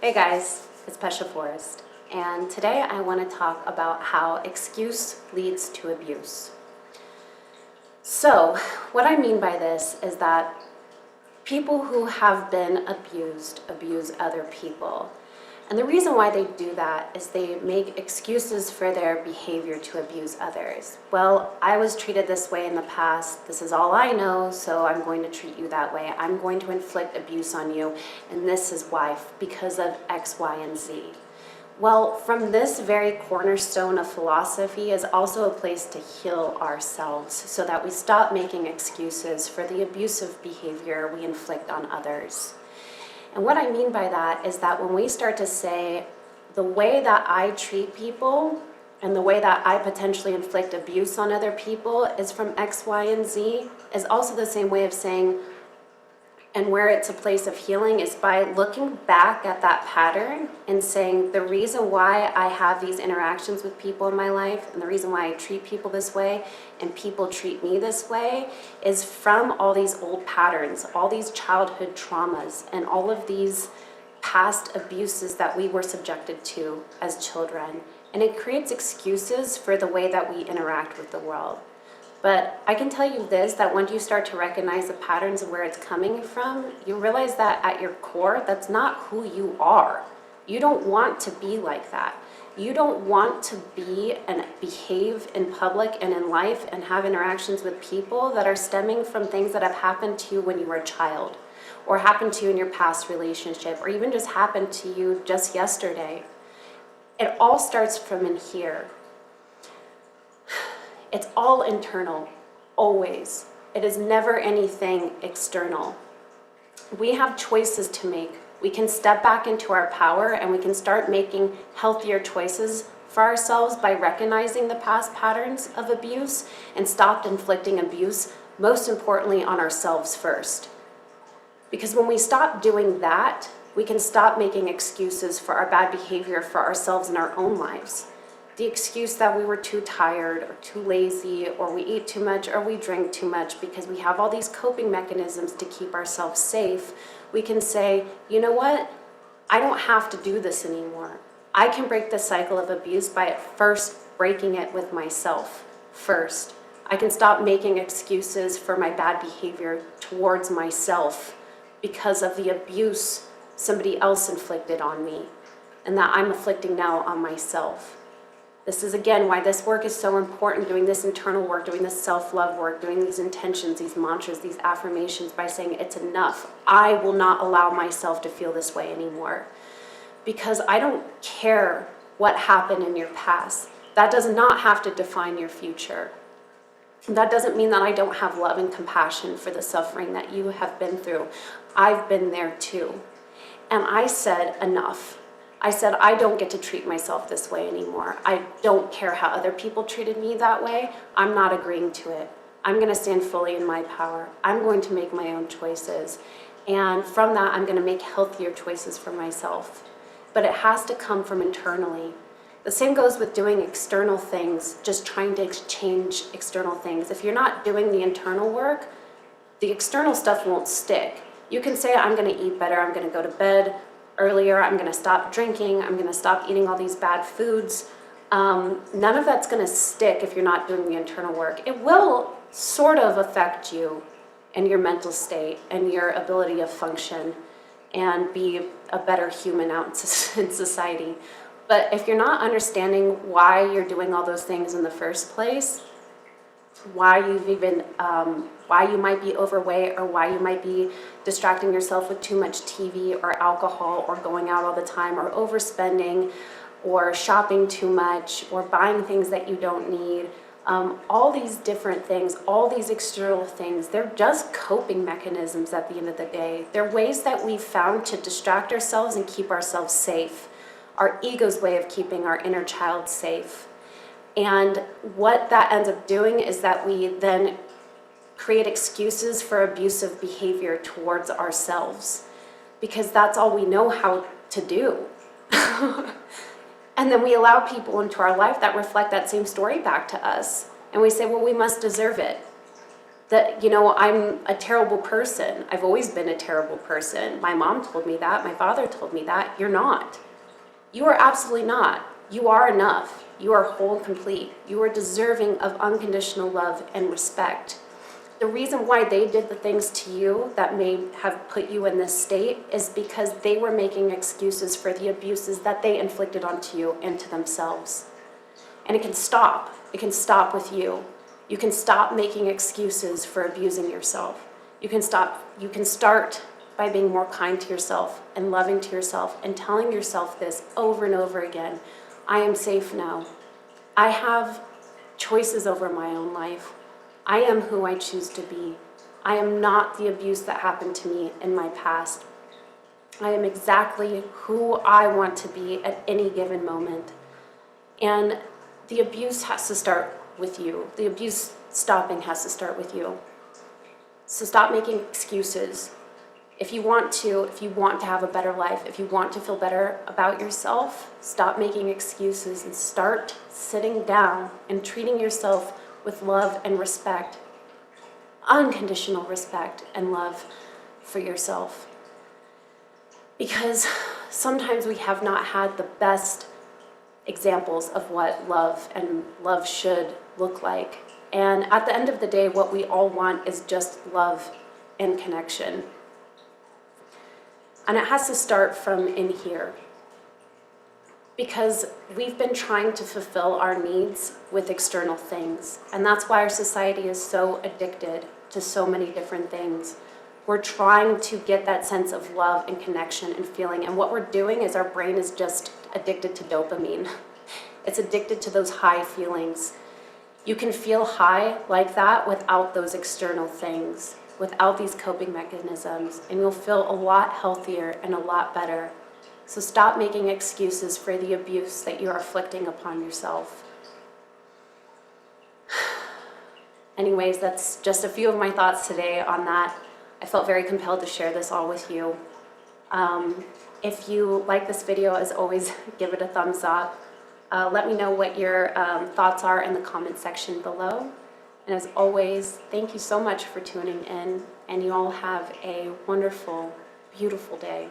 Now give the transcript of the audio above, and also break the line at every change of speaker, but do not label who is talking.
Hey guys, it's Pesha Forrest, and today I want to talk about how excuse leads to abuse. So, what I mean by this is that people who have been abused abuse other people. And the reason why they do that is they make excuses for their behavior to abuse others. Well, I was treated this way in the past. This is all I know, so I'm going to treat you that way. I'm going to inflict abuse on you, and this is why, because of X, Y, and Z. Well, from this very cornerstone of philosophy is also a place to heal ourselves so that we stop making excuses for the abusive behavior we inflict on others. And what I mean by that is that when we start to say, the way that I treat people and the way that I potentially inflict abuse on other people is from X, Y, and Z, is also the same way of saying, and where it's a place of healing is by looking back at that pattern and saying, the reason why I have these interactions with people in my life and the reason why I treat people this way and people treat me this way is from all these old patterns, all these childhood traumas, and all of these past abuses that we were subjected to as children. And it creates excuses for the way that we interact with the world. But I can tell you this, that once you start to recognize the patterns of where it's coming from, you realize that at your core, that's not who you are. You don't want to be like that. You don't want to be and behave in public and in life and have interactions with people that are stemming from things that have happened to you when you were a child, or happened to you in your past relationship, or even just happened to you just yesterday. It all starts from in here. It's all internal, always. It is never anything external. We have choices to make. We can step back into our power and we can start making healthier choices for ourselves by recognizing the past patterns of abuse and stop inflicting abuse, most importantly on ourselves first. Because when we stop doing that, we can stop making excuses for our bad behavior for ourselves in our own lives. The excuse that we were too tired or too lazy or we eat too much or we drink too much because we have all these coping mechanisms to keep ourselves safe, we can say, you know what? I don't have to do this anymore. I can break the cycle of abuse by at first breaking it with myself first. I can stop making excuses for my bad behavior towards myself because of the abuse somebody else inflicted on me and that I'm inflicting now on myself. This is, again, why this work is so important, doing this internal work, doing this self-love work, doing these intentions, these mantras, these affirmations by saying it's enough. I will not allow myself to feel this way anymore. Because I don't care what happened in your past. That does not have to define your future. That doesn't mean that I don't have love and compassion for the suffering that you have been through. I've been there too. And I said enough. I said, I don't get to treat myself this way anymore. I don't care how other people treated me that way. I'm not agreeing to it. I'm going to stand fully in my power. I'm going to make my own choices. And from that, I'm going to make healthier choices for myself. But it has to come from internally. The same goes with doing external things, just trying to change external things. If you're not doing the internal work, the external stuff won't stick. You can say, I'm going to eat better, I'm going to go to bed earlier, I'm going to stop drinking, I'm going to stop eating all these bad foods. None of that's going to stick if you're not doing the internal work. It will sort of affect you and your mental state and your ability to function and be a better human out in society. But if you're not understanding why you're doing all those things in the first place, why you might be overweight or why you might be distracting yourself with too much TV or alcohol or going out all the time or overspending or shopping too much or buying things that you don't need, all these different things, all these external things, they're just coping mechanisms at the end of the day. They're ways that we've found to distract ourselves and keep ourselves safe. Our ego's way of keeping our inner child safe. And what that ends up doing is that we then create excuses for abusive behavior towards ourselves because that's all we know how to do. And then we allow people into our life that reflect that same story back to us. And we say, well, we must deserve it. that, I'm a terrible person. I've always been a terrible person. My mom told me that. My father told me that. You're not. You are absolutely not. You are enough. You are whole and complete. You are deserving of unconditional love and respect. The reason why they did the things to you that may have put you in this state is because they were making excuses for the abuses that they inflicted onto you and to themselves. And it can stop. It can stop with you. You can stop making excuses for abusing yourself. You can start by being more kind to yourself and loving to yourself and telling yourself this over and over again. I am safe now. I have choices over my own life. I am who I choose to be. I am not the abuse that happened to me in my past. I am exactly who I want to be at any given moment. And the abuse has to start with you. The abuse stopping has to start with you. So stop making excuses. If you want to have a better life, if you want to feel better about yourself, stop making excuses and start sitting down and treating yourself with love and respect, unconditional respect and love for yourself. Because sometimes we have not had the best examples of what love and love should look like. And at the end of the day, what we all want is just love and connection. And it has to start from in here. Because we've been trying to fulfill our needs with external things. And that's why our society is so addicted to so many different things. We're trying to get that sense of love and connection and feeling. And what we're doing is our brain is just addicted to dopamine. It's addicted to those high feelings. You can feel high like that without those external things, without these coping mechanisms, and you'll feel a lot healthier and a lot better. So stop making excuses for the abuse that you're inflicting upon yourself. Anyways, that's just a few of my thoughts today on that. I felt very compelled to share this all with you. If you like this video, as always, give it a thumbs up. Let me know what your thoughts are in the comment section below. And as always, thank you so much for tuning in, and you all have a wonderful, beautiful day.